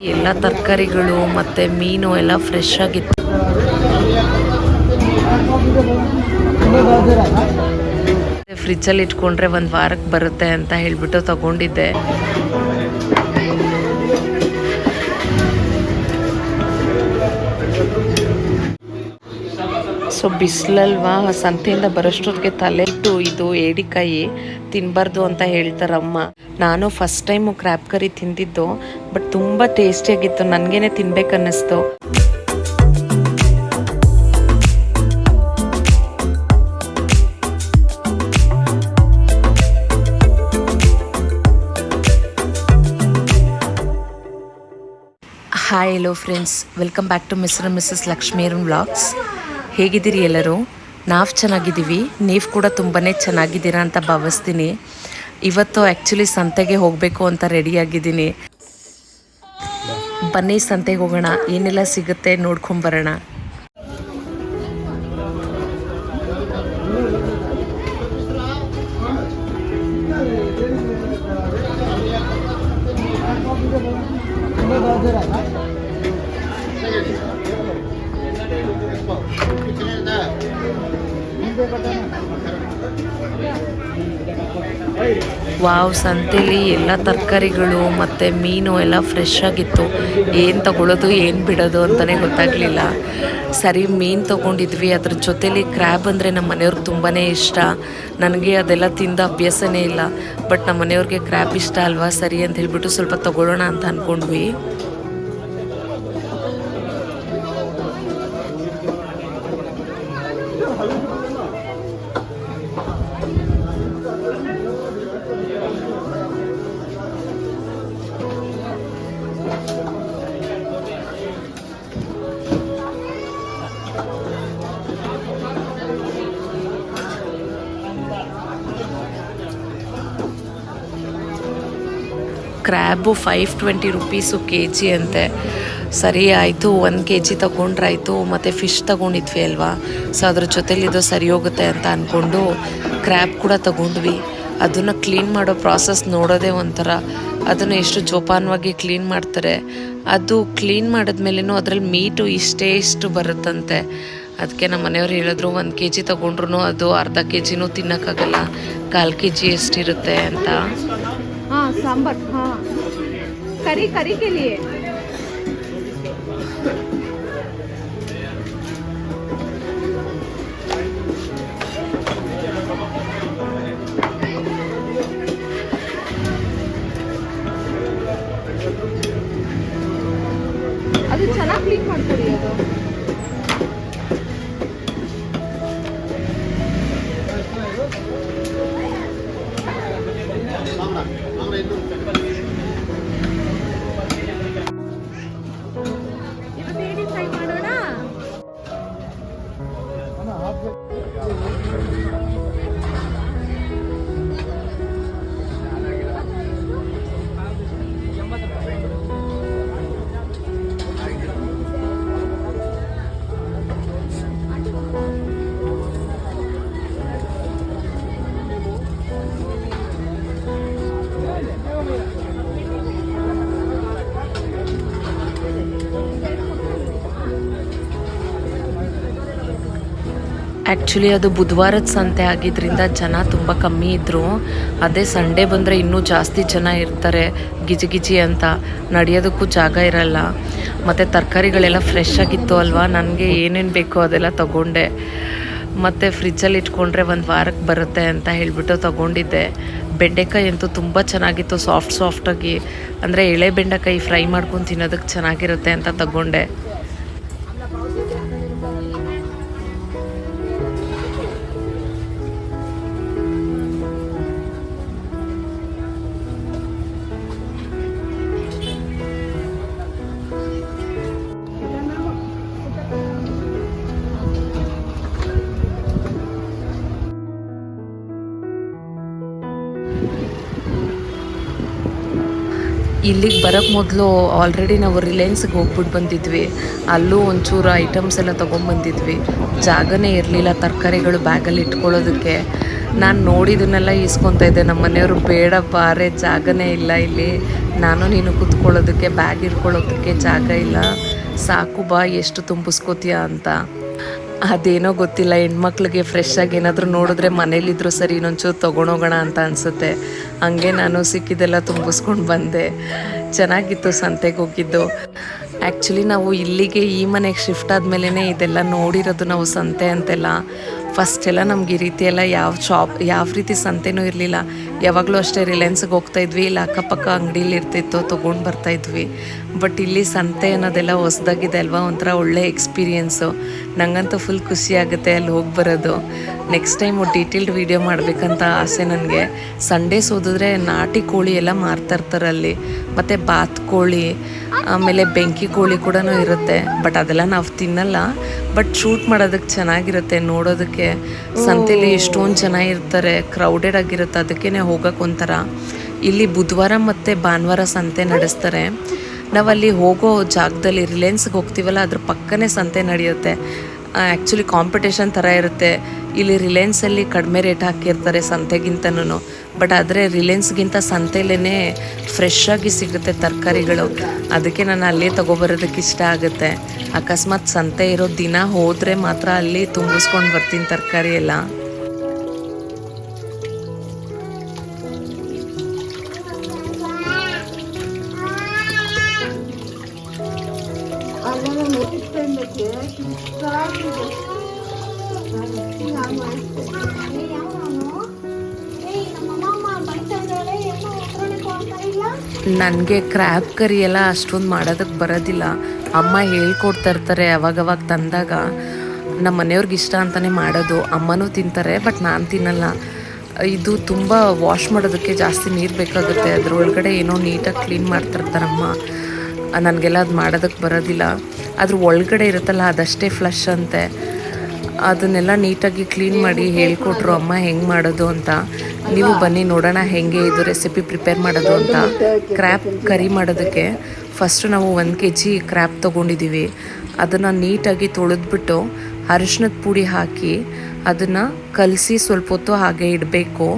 ಎಲ್ಲ ತರಕಾರಿಗಳು ಮತ್ತು ಮೀನು ಎಲ್ಲ ಫ್ರೆಶ್ ಆಗಿತ್ತು. ಫ್ರಿಜ್ಜಲ್ಲಿ ಇಟ್ಕೊಂಡ್ರೆ ಒಂದು ವಾರಕ್ಕೆ ಬರುತ್ತೆ ಅಂತ ಹೇಳಿಬಿಟ್ಟು ತಗೊಂಡಿದ್ದೆ. ಸೊ ಬಿಸಿಲಲ್ವಾ, ಸಂತೆಯಿಂದ ಬರೋಷ್ಟೊತ್ತಿಗೆ ತಲೆ ಇಟ್ಟು ಇದು ಏಡಿಕಾಯಿ ತಿನ್ನಬಾರ್ದು ಅಂತ ಹೇಳ್ತಾರಮ್ಮ. ನಾನು ಫಸ್ಟ್ ಟೈಮು ಕ್ರ್ಯಾಬ್ ಕರಿ ತಿಂದಿದ್ದು, ಬಟ್ ತುಂಬ ಟೇಸ್ಟಿಯಾಗಿತ್ತು. ನನಗೇನೆ ತಿನ್ಬೇಕನ್ನಿಸ್ತು. Hi hello friends, welcome back to mister and Mrs Lakshmiran vlogs. ಹೇಗಿದ್ದೀರಿ ಎಲ್ಲರೂ? ನಾವು ಚೆನ್ನಾಗಿದ್ದೀವಿ, ನೀವು ಕೂಡ ತುಂಬಾ ಚೆನ್ನಾಗಿದ್ದೀರಾ ಅಂತ ಭಾವಿಸ್ತೀನಿ. ಇವತ್ತು ಆ್ಯಕ್ಚುಲಿ ಸಂತೆಗೆ ಹೋಗಬೇಕು ಅಂತ ರೆಡಿಯಾಗಿದ್ದೀನಿ. ಬನ್ನಿ ಸಂತೆಗೆ ಹೋಗೋಣ, ಏನೆಲ್ಲ ಸಿಗುತ್ತೆ ನೋಡ್ಕೊಂಬರೋಣ. ವಾವ್, ಸಂತೆಲಿ ಎಲ್ಲ ತರಕಾರಿಗಳು ಮತ್ತು ಮೀನು ಎಲ್ಲ ಫ್ರೆಶ್ ಆಗಿತ್ತು. ಏನು ತಗೊಳ್ಳೋದು ಏನು ಬಿಡೋದು ಅಂತಲೇ ಗೊತ್ತಾಗಲಿಲ್ಲ. ಸರಿ ಮೀನು ತೊಗೊಂಡಿದ್ವಿ, ಅದ್ರ ಜೊತೇಲಿ ಕ್ರ್ಯಾಬ್ ಅಂದರೆ ನಮ್ಮ ಮನೆಯವ್ರಿಗೆ ತುಂಬಾ ಇಷ್ಟ. ನನಗೆ ಅದೆಲ್ಲ ತಿಂದ ಅಭ್ಯಾಸನೇ ಇಲ್ಲ, ಬಟ್ ನಮ್ಮ ಮನೆಯವ್ರಿಗೆ ಕ್ರ್ಯಾಬ್ ಇಷ್ಟ ಅಲ್ವಾ, ಸರಿ ಅಂತ ಹೇಳಿಬಿಟ್ಟು ಸ್ವಲ್ಪ ತೊಗೊಳ್ಳೋಣ ಅಂತ ಅಂದ್ಕೊಂಡ್ವಿ. ಕ್ರ್ಯಾಬು 520 ರೂಪೀಸು ಕೆ.ಜಿ ಅಂತೆ. ಸರಿ ಆಯಿತು, 1 ಕೆ.ಜಿ ತೊಗೊಂಡ್ರಾಯ್ತು. ಮತ್ತು ಫಿಶ್ ತೊಗೊಂಡಿದ್ವಿ ಅಲ್ವಾ, ಸೊ ಅದ್ರ ಜೊತೆಲಿದು ಸರಿ ಹೋಗುತ್ತೆ ಅಂತ ಅಂದ್ಕೊಂಡು ಕ್ರ್ಯಾಬ್ ಕೂಡ ತೊಗೊಂಡ್ವಿ. ಅದನ್ನು ಕ್ಲೀನ್ ಮಾಡೋ ಪ್ರಾಸೆಸ್ ನೋಡೋದೇ ಒಂಥರ. ಅದನ್ನು ಎಷ್ಟು ಜೋಪಾನವಾಗಿ ಕ್ಲೀನ್ ಮಾಡ್ತಾರೆ. ಅದು ಕ್ಲೀನ್ ಮಾಡಿದ್ಮೇಲೆನೂ ಅದರಲ್ಲಿ ಮೀಟು ಇಷ್ಟು ಬರುತ್ತಂತೆ. ಅದಕ್ಕೆ ನಮ್ಮ ಮನೆಯವ್ರು ಹೇಳಿದ್ರು, 1 ಕೆ.ಜಿ ತೊಗೊಂಡ್ರು ಅದು ಅರ್ಧ ಕೆ.ಜಿನೂ ತಿನ್ನೋಕ್ಕಾಗಲ್ಲ, 1/4 ಕೆ.ಜಿ ಎಷ್ಟಿರುತ್ತೆ ಅಂತ. हाँ सांबर, हाँ करी के लिए ಅದು ಚೆನ್ನಾಗಿ ಕ್ಲೀನ್ ಮಾಡ್ಕೊಡಿ. ಅದು ಆ್ಯಕ್ಚುಲಿ ಅದು ಬುಧವಾರದ ಸಂತೆ ಆಗಿದ್ದರಿಂದ ಜನ ತುಂಬ ಕಮ್ಮಿ ಇದ್ದರು. ಅದೇ ಸಂಡೇ ಬಂದರೆ ಇನ್ನೂ ಜಾಸ್ತಿ ಜನ ಇರ್ತಾರೆ, ಗಿಜಿ ಅಂತ ನಡೆಯೋದಕ್ಕೂ ಜಾಗ ಇರಲ್ಲ. ಮತ್ತು ತರಕಾರಿಗಳೆಲ್ಲ ಫ್ರೆಶ್ ಆಗಿತ್ತು ಅಲ್ವಾ, ನನಗೆ ಏನೇನು ಬೇಕೋ ಅದೆಲ್ಲ ತೊಗೊಂಡೆ. ಮತ್ತು ಫ್ರಿಜ್ಜಲ್ಲಿ ಇಟ್ಕೊಂಡ್ರೆ ಒಂದು ವಾರಕ್ಕೆ ಬರುತ್ತೆ ಅಂತ ಹೇಳಿಬಿಟ್ಟು ತೊಗೊಂಡಿದ್ದೆ. ಬೆಂಡೆಕಾಯಿ ಅಂತೂ ತುಂಬ ಚೆನ್ನಾಗಿತ್ತು, ಸಾಫ್ಟಾಗಿ. ಅಂದರೆ ಎಳೆ ಬೆಂಡೆಕಾಯಿ ಫ್ರೈ ಮಾಡ್ಕೊಂಡು ತಿನ್ನೋದಕ್ಕೆ ಚೆನ್ನಾಗಿರುತ್ತೆ ಅಂತ ತೊಗೊಂಡೆ. ಇಲ್ಲಿಗೆ ಬರೋಕ್ಕೆ ಮೊದಲು ಆಲ್ರೆಡಿ ನಾವು ರಿಲಯನ್ಸ್ಗೆ ಹೋಗ್ಬಿಟ್ಟು ಬಂದಿದ್ವಿ. ಅಲ್ಲೂ ಒಂಚೂರು ಐಟಮ್ಸ್ ಎಲ್ಲ ತೊಗೊಂಬಂದಿದ್ವಿ. ಜಾಗನೇ ಇರಲಿಲ್ಲ ತರಕಾರಿಗಳು ಬ್ಯಾಗಲ್ಲಿ ಇಟ್ಕೊಳ್ಳೋದಕ್ಕೆ. ನಾನು ನೋಡಿದ್ದನ್ನೆಲ್ಲ ಈಸ್ಕೊತಾ ಇದ್ದೆ. ನಮ್ಮ ಮನೆಯವರು ಬೇಡ ಬಾರೆ, ಜಾಗನೇ ಇಲ್ಲ ಇಲ್ಲಿ, ನಾನು ನೀನು ಕೂತ್ಕೊಳ್ಳೋದಕ್ಕೆ ಬ್ಯಾಗ್ ಇಟ್ಕೊಳ್ಳೋದಕ್ಕೆ ಜಾಗ ಇಲ್ಲ, ಸಾಕು ಬಾ ಎಷ್ಟು ತುಂಬಿಸ್ಕೋತೀಯ ಅಂತ. ಅದೇನೋ ಗೊತ್ತಿಲ್ಲ, ಹೆಣ್ಮಕ್ಳಿಗೆ ಫ್ರೆಶ್ ಆಗಿ ಏನಾದರೂ ನೋಡಿದ್ರೆ ಮನೇಲಿದ್ರು ಸರಿ ಇನ್ನೊಂಚೂರು ತೊಗೊಂಡೋಗೋಣ ಅಂತ ಅನಿಸುತ್ತೆ. ಹಂಗೆ ನಾನು ಸಿಕ್ಕಿದ್ದೆಲ್ಲ ತುಂಬಿಸ್ಕೊಂಡು ಬಂದೆ. ಚೆನ್ನಾಗಿತ್ತು ಸಂತೆಗೆ ಹೋಗಿದ್ದು. ಆ್ಯಕ್ಚುಲಿ ನಾವು ಇಲ್ಲಿಗೆ ಈ ಮನೆಗೆ ಶಿಫ್ಟ್ ಆದಮೇಲೆ ಇದೆಲ್ಲ ನೋಡಿರೋದು ನಾವು ಸಂತೆ ಅಂತೆಲ್ಲ. ಫಸ್ಟೆಲ್ಲ ನಮ್ಗೆ ಈ ರೀತಿ ಎಲ್ಲ ಯಾವ ರೀತಿ ಸಂತೆನೂ ಇರಲಿಲ್ಲ. ಯಾವಾಗಲೂ ಅಷ್ಟೇ ರಿಲಯನ್ಸ್ಗೆ ಹೋಗ್ತಾಯಿದ್ವಿ, ಇಲ್ಲ ಅಕ್ಕಪಕ್ಕ ಅಂಗಡೀಲಿ ಇರ್ತಿತ್ತು, ತೊಗೊಂಡು ಬರ್ತಾಯಿದ್ವಿ. ಬಟ್ ಇಲ್ಲಿ ಸಂತೆ ಅನ್ನೋದೆಲ್ಲ ಹೊಸ್ದಾಗಿದೆ ಅಲ್ವಾ, ಒಂಥರ ಒಳ್ಳೆ ಎಕ್ಸ್ಪೀರಿಯೆನ್ಸು. ನನಗಂತೂ ಫುಲ್ ಖುಷಿ ಆಗುತ್ತೆ ಅಲ್ಲಿ ಹೋಗಿ ಬರೋದು. ನೆಕ್ಸ್ಟ್ ಟೈಮು ಡೀಟೇಲ್ಡ್ ವೀಡಿಯೋ ಮಾಡಬೇಕಂತ ಆಸೆ ನನಗೆ. ಸಂಡೇಸ್ ಹೋದಿದ್ರೆ ನಾಟಿ ಕೋಳಿ ಎಲ್ಲ ಮಾರ್ತಾಯಿರ್ತಾರೆ ಅಲ್ಲಿ, ಮತ್ತು ಬಾತ್ಕೋಳಿ, ಆಮೇಲೆ ಬೆಂಕಿ ಕೋಳಿ ಕೂಡ ಇರುತ್ತೆ. ಬಟ್ ಅದೆಲ್ಲ ನಾವು ತಿನ್ನಲ್ಲ, ಬಟ್ ಶೂಟ್ ಮಾಡೋದಕ್ಕೆ ಚೆನ್ನಾಗಿರುತ್ತೆ ನೋಡೋದಕ್ಕೆ. ಸಂತೆಯಲ್ಲಿ ಎಷ್ಟೊಂದು ಜನ ಇರ್ತಾರೆ, ಕ್ರೌಡೆಡ್ ಆಗಿರುತ್ತೆ, ಅದಕ್ಕೇ ಹೋಗೋಕೆ ಒಂಥರ. ಇಲ್ಲಿ ಬುಧವಾರ ಮತ್ತು ಭಾನುವಾರ ಸಂತೆ ನಡೆಸ್ತಾರೆ. ನಾವಲ್ಲಿ ಹೋಗೋ ಜಾಗದಲ್ಲಿ ರಿಲಯನ್ಸ್ಗೆ ಹೋಗ್ತೀವಲ್ಲ, ಅದ್ರ ಪಕ್ಕನೇ ಸಂತೆ ನಡೆಯುತ್ತೆ. ಆ್ಯಕ್ಚುಲಿ ಕಾಂಪಿಟೇಷನ್ ಥರ ಇರುತ್ತೆ. ಇಲ್ಲಿ ರಿಲಯನ್ಸಲ್ಲಿ ಕಡಿಮೆ ರೇಟ್ ಹಾಕಿರ್ತಾರೆ ಸಂತೆಗಿಂತನೂ, ಬಟ್ ಆದರೆ ರಿಲಯನ್ಸ್ಗಿಂತ ಸಂತೆಯಲ್ಲೇ ಫ್ರೆಶ್ ಆಗಿ ಸಿಗುತ್ತೆ ತರಕಾರಿಗಳು. ಅದಕ್ಕೆ ನಾನು ಅಲ್ಲೇ ತೊಗೊಬರೋದಕ್ಕೆ ಇಷ್ಟ ಆಗುತ್ತೆ. ಅಕಸ್ಮಾತ್ ಸಂತೆ ಇರೋ ದಿನ ಹೋದರೆ ಮಾತ್ರ ಅಲ್ಲಿ ತುಂಬಿಸ್ಕೊಂಡು ಬರ್ತೀನಿ ತರಕಾರಿ ಎಲ್ಲ. ನನಗೆ ಕ್ರ್ಯಾಬ್ ಕರಿ ಎಲ್ಲ ಅಷ್ಟೊಂದು ಮಾಡೋದಕ್ಕೆ ಬರೋದಿಲ್ಲ. ಅಮ್ಮ ಹೇಳ್ಕೊಡ್ತಾ ಇರ್ತಾರೆ ಅವಾಗವಾಗ ತಂದಾಗ. ನಮ್ಮ ಮನೆಯವ್ರಿಗೆ ಇಷ್ಟ ಅಂತಲೇ ಮಾಡೋದು. ಅಮ್ಮನೂ ತಿಂತಾರೆ, ಬಟ್ ನಾನು ತಿನ್ನಲ್ಲ. ಇದು ತುಂಬ ವಾಶ್ ಮಾಡೋದಕ್ಕೆ ಜಾಸ್ತಿ ನೀರು ಬೇಕಾಗುತ್ತೆ. ಅದ್ರೊಳಗಡೆ ಏನೋ ನೀಟಾಗಿ ಕ್ಲೀನ್ ಮಾಡ್ತಿರ್ತಾರಮ್ಮ. ನನಗೆಲ್ಲ ಅದು ಮಾಡೋದಕ್ಕೆ ಬರೋದಿಲ್ಲ. ಅದ್ರ ಒಳಗಡೆ ಇರುತ್ತಲ್ಲ ಅದಷ್ಟೇ ಫ್ಲಶ್ ಅಂತೆ. ಅದನ್ನೆಲ್ಲ ನೀಟಾಗಿ ಕ್ಲೀನ್ ಮಾಡಿ ಹೇಳ್ಕೊಟ್ರು ಅಮ್ಮ ಹೆಂಗೆ ಮಾಡೋದು ಅಂತ. ನೀವು ಬನ್ನಿ ನೋಡೋಣ ಹೆಂಗೆ ಇದು ರೆಸಿಪಿ ಪ್ರಿಪೇರ್ ಮಾಡೋದು ಅಂತ. ಕ್ರ್ಯಾಬ್ ಕರಿ ಮಾಡೋದಕ್ಕೆ ಫಸ್ಟು ನಾವು 1 kg ಕ್ರ್ಯಾಬ್ ತೊಗೊಂಡಿದ್ದೀವಿ. ಅದನ್ನು ನೀಟಾಗಿ ತೊಳೆದ್ಬಿಟ್ಟು ಅರಿಶಿನದ ಪುಡಿ ಹಾಕಿ ಅದನ್ನು ಕಲಸಿ ಸ್ವಲ್ಪ ಹೊತ್ತು ಹಾಗೆ ಇಡಬೇಕು.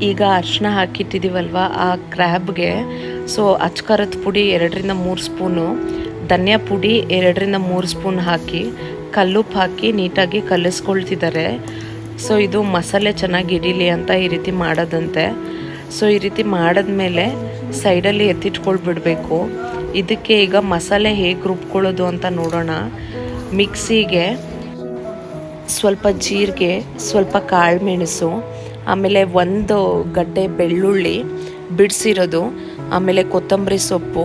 ಈಗ ಅರಿಶಿನ ಹಾಕಿಟ್ಟಿದ್ದೀವಲ್ವ ಆ ಕ್ರ್ಯಾಬ್ಗೆ, ಸೊ ಅಚ್ಕಾರದ ಪುಡಿ 2-3 ಸ್ಪೂನು, ಧನಿಯಾ ಪುಡಿ 2-3 ಸ್ಪೂನ್ ಹಾಕಿ ಕಲ್ಲುಪ್ಪು ಹಾಕಿ ನೀಟಾಗಿ ಕಲಿಸ್ಕೊಳ್ತಿದ್ದಾರೆ. ಸೊ ಇದು ಮಸಾಲೆ ಚೆನ್ನಾಗಿ ಹಿಡೀಲಿ ಅಂತ ಈ ರೀತಿ ಮಾಡೋದಂತೆ. ಸೊ ಈ ರೀತಿ ಮಾಡಿದ್ಮೇಲೆ ಸೈಡಲ್ಲಿ ಎತ್ತಿಟ್ಕೊಳ್ಬಿಡ್ಬೇಕು. ಇದಕ್ಕೆ ಈಗ ಮಸಾಲೆ ಹೇಗೆ ರುಬ್ಕೊಳ್ಳೋದು ಅಂತ ನೋಡೋಣ. ಮಿಕ್ಸಿಗೆ ಸ್ವಲ್ಪ ಜೀರಿಗೆ, ಸ್ವಲ್ಪ ಕಾಳು ಮೆಣಸು, ಆಮೇಲೆ 1 ಗಡ್ಡೆ ಬೆಳ್ಳುಳ್ಳಿ ಬಿಡಿಸಿರೋದು, ಆಮೇಲೆ ಕೊತ್ತಂಬರಿ ಸೊಪ್ಪು,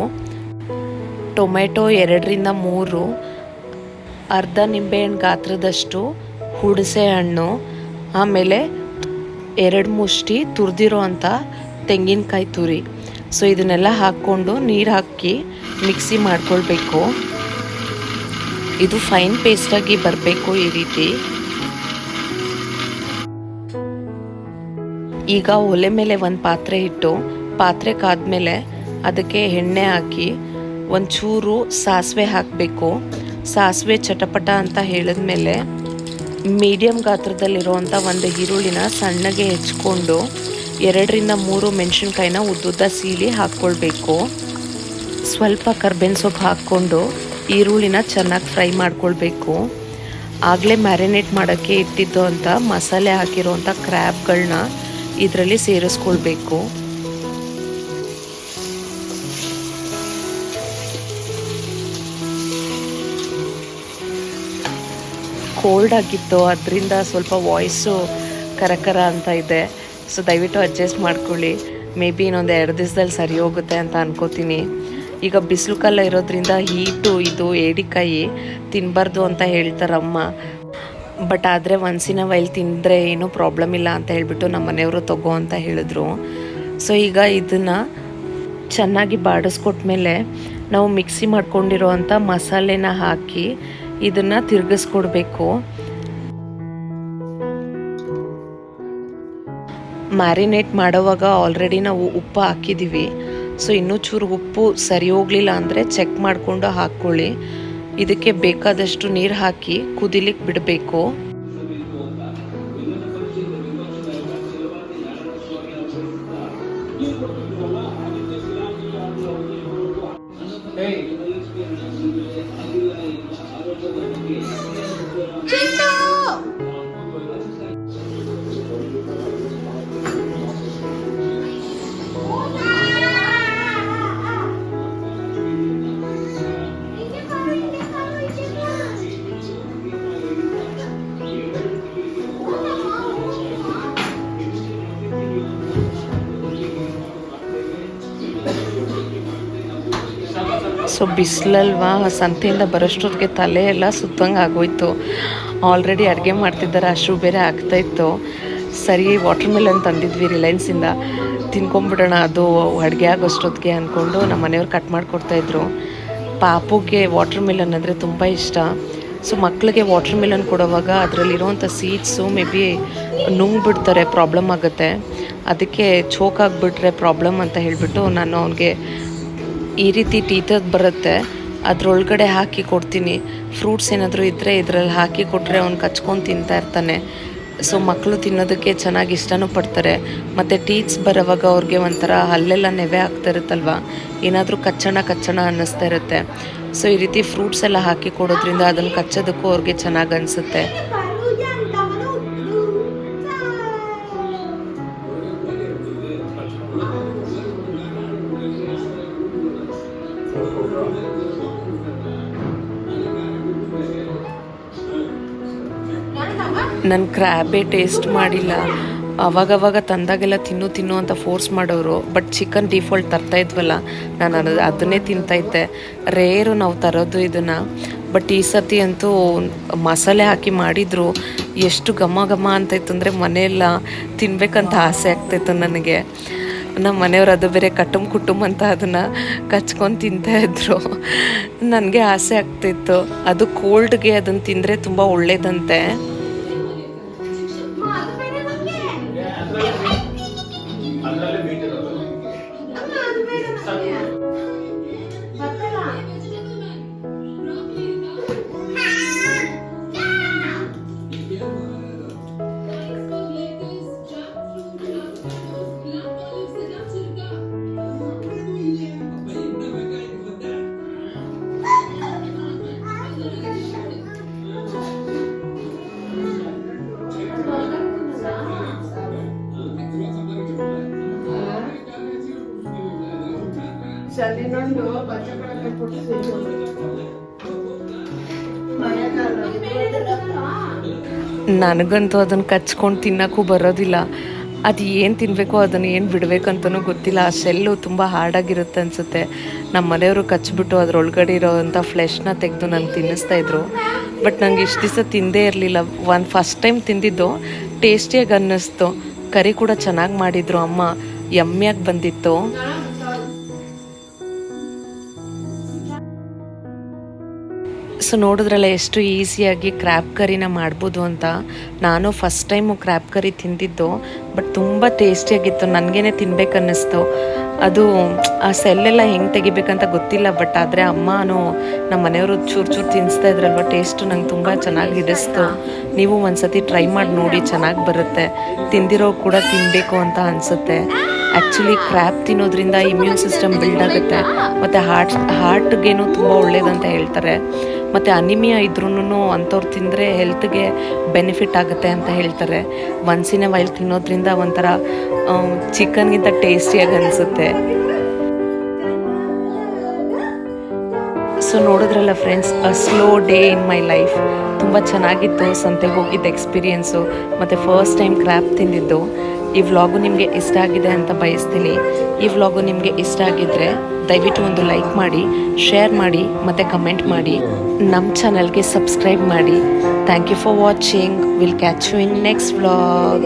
ಟೊಮೆಟೊ 2-3, ಅರ್ಧ ನಿಂಬೆಹಣ್ಣು ಗಾತ್ರದಷ್ಟು ಹುಣಸೆ ಹಣ್ಣು, ಆಮೇಲೆ 2 ಮುಷ್ಟಿ ತುರಿದಿರೋ ಅಂಥ ತೆಂಗಿನಕಾಯಿ ತುರಿ. ಸೊ ಇದನ್ನೆಲ್ಲ ಹಾಕ್ಕೊಂಡು ನೀರು ಹಾಕಿ ಮಿಕ್ಸಿ ಮಾಡ್ಕೊಳ್ಬೇಕು. ಇದು ಫೈನ್ ಪೇಸ್ಟಾಗಿ ಬರಬೇಕು ಈ ರೀತಿ. ಈಗ ಒಲೆ ಮೇಲೆ ಒಂದು ಪಾತ್ರೆ ಇಟ್ಟು, ಪಾತ್ರೆ ಕಾದ್ಮೇಲೆ ಅದಕ್ಕೆ ಎಣ್ಣೆ ಹಾಕಿ ಒಂಚೂರು ಸಾಸಿವೆ ಹಾಕಬೇಕು. ಸಾಸಿವೆ ಚಟಪಟ ಅಂತ ಹೇಳಿದ್ಮೇಲೆ ಮೀಡಿಯಮ್ ಗಾತ್ರದಲ್ಲಿರುವಂಥ 1 ಈರುಳ್ಳಿನ ಸಣ್ಣಗೆ ಹೆಚ್ಕೊಂಡು 2-3 ಮೆಣಸಿನ್ಕಾಯಿನ ಉದ್ದುದ್ದ ಸೀಳಿ ಹಾಕ್ಕೊಳ್ಬೇಕು. ಸ್ವಲ್ಪ ಕರ್ಬೇವಿನ ಸೊಪ್ಪು ಹಾಕ್ಕೊಂಡು ಈರುಳ್ಳಿನ ಚೆನ್ನಾಗಿ ಫ್ರೈ ಮಾಡ್ಕೊಳ್ಬೇಕು. ಆಗಲೇ ಮ್ಯಾರಿನೇಟ್ ಮಾಡೋಕ್ಕೆ ಇಟ್ಟಿದ್ದು ಅಂತ ಮಸಾಲೆ ಹಾಕಿರೋವಂಥ ಕ್ರ್ಯಾಬ್ಗಳನ್ನ ಇದರಲ್ಲಿ ಸೇರಿಸ್ಕೊಳ್ಬೇಕು. ಕೋಲ್ಡ್ ಆಗಿತ್ತು, ಅದರಿಂದ ಸ್ವಲ್ಪ ವಾಯ್ಸು ಕರಕರ ಅಂತ ಇದೆ. ಸೊ ದಯವಿಟ್ಟು ಅಡ್ಜಸ್ಟ್ ಮಾಡ್ಕೊಳ್ಳಿ. ಮೇ ಬಿ ಇನ್ನೊಂದು 2 ದಿವಸದಲ್ಲಿ ಸರಿ ಹೋಗುತ್ತೆ ಅಂತ ಅನ್ಕೋತೀನಿ. ಈಗ ಬಿಸಿಲು ಕಾಲ ಇರೋದ್ರಿಂದ ಹೀಟು, ಇದು ಏಡಿಕಾಯಿ ತಿನ್ನಬಾರ್ದು ಅಂತ ಹೇಳ್ತಾರಮ್ಮ. ಬಟ್ ಆದರೆ ಒನ್ಸ್ ಇನ್ ಅ ವೈಲ್ ತಿಂದರೆ ಏನೂ ಪ್ರಾಬ್ಲಮ್ ಇಲ್ಲ ಅಂತ ಹೇಳಿಬಿಟ್ಟು ನಮ್ಮ ಮನೆಯವರು ತಗೋ ಅಂತ ಹೇಳಿದ್ರು. ಸೊ ಈಗ ಇದನ್ನು ಚೆನ್ನಾಗಿ ಬಾಡಿಸ್ಕೊಟ್ಮೇಲೆ ನಾವು ಮಿಕ್ಸಿ ಮಾಡ್ಕೊಂಡಿರೋವಂಥ ಮಸಾಲೆನ ಹಾಕಿ ಇದನ್ನು ತಿರುಗಿಸ್ಕೊಡ್ಬೇಕು. ಮ್ಯಾರಿನೇಟ್ ಮಾಡೋವಾಗ ಆಲ್ರೆಡಿ ನಾವು ಉಪ್ಪು ಹಾಕಿದ್ದೀವಿ. ಸೊ ಇನ್ನೂ ಚೂರು ಉಪ್ಪು ಸರಿ ಹೋಗಲಿಲ್ಲ ಅಂದರೆ ಚೆಕ್ ಮಾಡಿಕೊಂಡು ಹಾಕ್ಕೊಳ್ಳಿ. ಇದಕ್ಕೆ ಬೇಕಾದಷ್ಟು ನೀರು ಹಾಕಿ ಕುದಿಲಿಕ್ಕೆ ಬಿಡಬೇಕು. ಸೊ ಬಿಸಿಲಲ್ವಾ, ಸಂತೆಯಿಂದ ಬರೋಷ್ಟೊತ್ತಿಗೆ ತಲೆ ಎಲ್ಲ ಸುತ್ತಂಗೆ ಆಗೋಯ್ತು. ಆಲ್ರೆಡಿ ಅಡುಗೆ ಮಾಡ್ತಿದ್ದಾರೆ, ಅಷ್ಟು ಬೇರೆ ಆಗ್ತಾಯಿತ್ತು. ಸರಿ ವಾಟರ್ ಮೆಲನ್ ತಂದಿದ್ವಿ ರಿಲಯನ್ಸಿಂದ, ತಿನ್ಕೊಂಬಿಡೋಣ ಅದು ಅಡುಗೆ ಆಗೋಷ್ಟೊತ್ತಿಗೆ ಅಂದ್ಕೊಂಡು ನಮ್ಮ ಮನೆಯವ್ರು ಕಟ್ ಮಾಡಿಕೊಡ್ತಾಯಿದ್ರು. ಪಾಪುಗೆ ವಾಟರ್ ಮೆಲನ್ ಅಂದರೆ ತುಂಬ ಇಷ್ಟ. ಸೊ ಮಕ್ಕಳಿಗೆ ವಾಟರ್ ಮೆಲನ್ ಕೊಡುವಾಗ ಅದರಲ್ಲಿರುವಂಥ ಸೀಡ್ಸು ಮೇ ಬಿ ನುಂಗ್ಬಿಡ್ತಾರೆ, ಪ್ರಾಬ್ಲಮ್ ಆಗುತ್ತೆ. ಅದಕ್ಕೆ ಚೋಕ್ ಆಗಿಬಿಟ್ರೆ ಪ್ರಾಬ್ಲಮ್ ಅಂತ ಹೇಳಿಬಿಟ್ಟು ನಾನು ಅವನಿಗೆ ಈ ರೀತಿ ಟೀತದ್ದು ಬರುತ್ತೆ, ಅದರೊಳಗಡೆ ಹಾಕಿ ಕೊಡ್ತೀನಿ. ಫ್ರೂಟ್ಸ್ ಏನಾದರೂ ಇದ್ದರೆ ಇದರಲ್ಲಿ ಹಾಕಿ ಕೊಟ್ಟರೆ ಅವ್ನು ಕಚ್ಕೊಂಡು ತಿಂತಾ ಇರ್ತಾನೆ. ಸೊ ಮಕ್ಕಳು ತಿನ್ನೋದಕ್ಕೆ ಚೆನ್ನಾಗಿ ಇಷ್ಟನೂ ಪಡ್ತಾರೆ. ಮತ್ತು ಟೀತ್ಸ್ ಬರೋವಾಗ ಅವ್ರಿಗೆ ಒಂಥರ ಹಲ್ಲೆಲ್ಲ ನೆವೆ ಆಗ್ತಾ ಇರುತ್ತಲ್ವ, ಏನಾದರೂ ಕಚ್ಚೋಣ ಅನ್ನಿಸ್ತಾ ಇರುತ್ತೆ. ಸೊ ಈ ರೀತಿ ಫ್ರೂಟ್ಸ್ ಎಲ್ಲ ಹಾಕಿ ಕೊಡೋದ್ರಿಂದ ಅದನ್ನು ಕಚ್ಚೋದಕ್ಕೂ ಅವ್ರಿಗೆ ಚೆನ್ನಾಗಿ ಅನಿಸುತ್ತೆ. ನನ್ನ ಕ್ರ್ಯಾಬೇ ಟೇಸ್ಟ್ ಮಾಡಿಲ್ಲ. ಅವಾಗವಾಗ ತಂದಾಗೆಲ್ಲ ತಿನ್ನು ಅಂತ ಫೋರ್ಸ್ ಮಾಡೋರು. ಬಟ್ ಚಿಕನ್ ಡಿಫಾಲ್ಟ್ ತರ್ತಾ ಇದ್ವಲ್ಲ, ನಾನು ಅದನ್ನೇ ತಿಂತಾಯಿದ್ದೆ. ರೇರು ನಾವು ತರೋದು ಇದನ್ನು. ಬಟ್ ಈ ಸತಿ ಅಂತೂ ಮಸಾಲೆ ಹಾಕಿ ಮಾಡಿದ್ರು, ಎಷ್ಟು ಘಮ ಅಂತಾಯಿತ್ತು ಅಂದರೆ ಮನೆಯೆಲ್ಲ ತಿನ್ಬೇಕಂತ ಆಸೆ ಆಗ್ತಾಯಿತ್ತು ನನಗೆ. ನಮ್ಮ ಮನೆಯವರು ಅದು ಬೇರೆ ಕುಟುಂಬ ಅಂತ ಅದನ್ನು ಕಚ್ಕೊಂಡು ತಿಂತಾಯಿದ್ರು. ನನಗೆ ಆಸೆ ಆಗ್ತಿತ್ತು. ಅದು ಕೋಲ್ಡ್ಗೆ ಅದನ್ನು ತಿಂದರೆ ತುಂಬ ಒಳ್ಳೇದಂತೆ. ನನಗಂತೂ ಅದನ್ನು ಕಚ್ಕೊಂಡು ತಿನ್ನೋಕ್ಕೂ ಬರೋದಿಲ್ಲ. ಅದು ಏನು ತಿನ್ನಬೇಕೋ ಅದನ್ನು ಏನು ಬಿಡಬೇಕಂತನೂ ಗೊತ್ತಿಲ್ಲ. ಆ ಶೆಲ್ಲು ತುಂಬ ಹಾರ್ಡಾಗಿರುತ್ತೆ ಅನಿಸುತ್ತೆ. ನಮ್ಮ ಮನೆಯವರು ಕಚ್ಚಿಬಿಟ್ಟು ಅದರೊಳಗಡೆ ಇರೋವಂಥ ಫ್ಲೆಶ್ನ ತೆಗೆದು ನಂಗೆ ತಿನ್ನಿಸ್ತಾಯಿದ್ರು. ಬಟ್ ನಂಗೆ ಇಷ್ಟು ದಿವಸ ತಿಂದೇ ಇರಲಿಲ್ಲ. ಫಸ್ಟ್ ಟೈಮ್ ತಿಂದಿದ್ದು ಟೇಸ್ಟಿಯಾಗಿ ಅನ್ನಿಸ್ತು. ಕರಿ ಕೂಡ ಚೆನ್ನಾಗಿ ಮಾಡಿದರು ಅಮ್ಮ, ಯಮ್ಮಿಯಾಗಿ ಬಂದಿತ್ತು. ಸೊ ನೋಡಿದ್ರಲ್ಲ ಎಷ್ಟು ಈಸಿಯಾಗಿ ಕ್ರ್ಯಾಬ್ ಕರಿನ ಮಾಡ್ಬೋದು ಅಂತ. ನಾನು ಫಸ್ಟ್ ಟೈಮು ಕ್ರ್ಯಾಬ್ ಕರಿ ತಿಂದಿದ್ದು, ಬಟ್ ತುಂಬ ಟೇಸ್ಟಿಯಾಗಿತ್ತು. ನನಗೇನೆ ತಿನ್ಬೇಕನ್ನಿಸ್ತು. ಅದು ಆ ಸೆಲ್ಲೆಲ್ಲ ಹೆಂಗೆ ತೆಗಿಬೇಕಂತ ಗೊತ್ತಿಲ್ಲ. ಬಟ್ ಆದರೆ ಅಮ್ಮನೂ ನಮ್ಮ ಮನೆಯವರು ಚೂರು ತಿನ್ನಿಸ್ತಾ ಇದ್ರಲ್ವ, ಟೇಸ್ಟು ನಂಗೆ ತುಂಬ ಚೆನ್ನಾಗಿ ಹಿಡಿಸ್ತು. ನೀವು ಒಂದ್ಸತಿ ಟ್ರೈ ಮಾಡಿ ನೋಡಿ, ಚೆನ್ನಾಗಿ ಬರುತ್ತೆ. ತಿಂದಿರೋ ಕೂಡ ತಿನ್ನಬೇಕು ಅಂತ ಅನಿಸುತ್ತೆ. ಆ್ಯಕ್ಚುಲಿ ಕ್ರ್ಯಾಬ್ ತಿನ್ನೋದ್ರಿಂದ ಇಮ್ಯೂನ್ ಸಿಸ್ಟಮ್ ಬಿಲ್ಡ್ ಆಗುತ್ತೆ, ಮತ್ತು ಹಾರ್ಟ್ಗೇನು ತುಂಬ ಒಳ್ಳೇದಂತ ಹೇಳ್ತಾರೆ. ಮತ್ತು ಅನಿಮಿಯಾ ಇದ್ರೂ ಅಂಥವ್ರು ತಿಂದರೆ ಹೆಲ್ತ್ಗೆ ಬೆನಿಫಿಟ್ ಆಗುತ್ತೆ ಅಂತ ಹೇಳ್ತಾರೆ. ಒನ್ಸ್ ಇನ್ ಎ ವೈಲ್ ತಿನ್ನೋದ್ರಿಂದ ಒಂಥರ ಚಿಕನ್ಗಿಂತ ಟೇಸ್ಟಿಯಾಗಿ ಅನಿಸುತ್ತೆ. ಸೊ ನೋಡಿದ್ರಲ್ಲ friends, a slow day in my life. ತುಂಬ ಚೆನ್ನಾಗಿತ್ತು ಸಂತೆಗೆ ಹೋಗಿದ್ದ ಎಕ್ಸ್ಪೀರಿಯೆನ್ಸು, ಮತ್ತು ಫಸ್ಟ್ ಟೈಮ್ ಕ್ರ್ಯಾಬ್ ತಿಂದಿದ್ದು. ಈ ವ್ಲಾಗು ನಿಮಗೆ ಇಷ್ಟ ಆಗಿದೆ ಅಂತ ಬಯಸ್ತೀನಿ. ಈ ವ್ಲಾಗು ನಿಮಗೆ ಇಷ್ಟ ಆಗಿದ್ದರೆ ದಯವಿಟ್ಟು ಒಂದು ಲೈಕ್ ಮಾಡಿ, ಶೇರ್ ಮಾಡಿ ಮತ್ತು ಕಮೆಂಟ್ ಮಾಡಿ. ನಮ್ಮ ಚಾನಲ್ಗೆ ಸಬ್ಸ್ಕ್ರೈಬ್ ಮಾಡಿ. Thank you for watching. Will catch you in next vlog.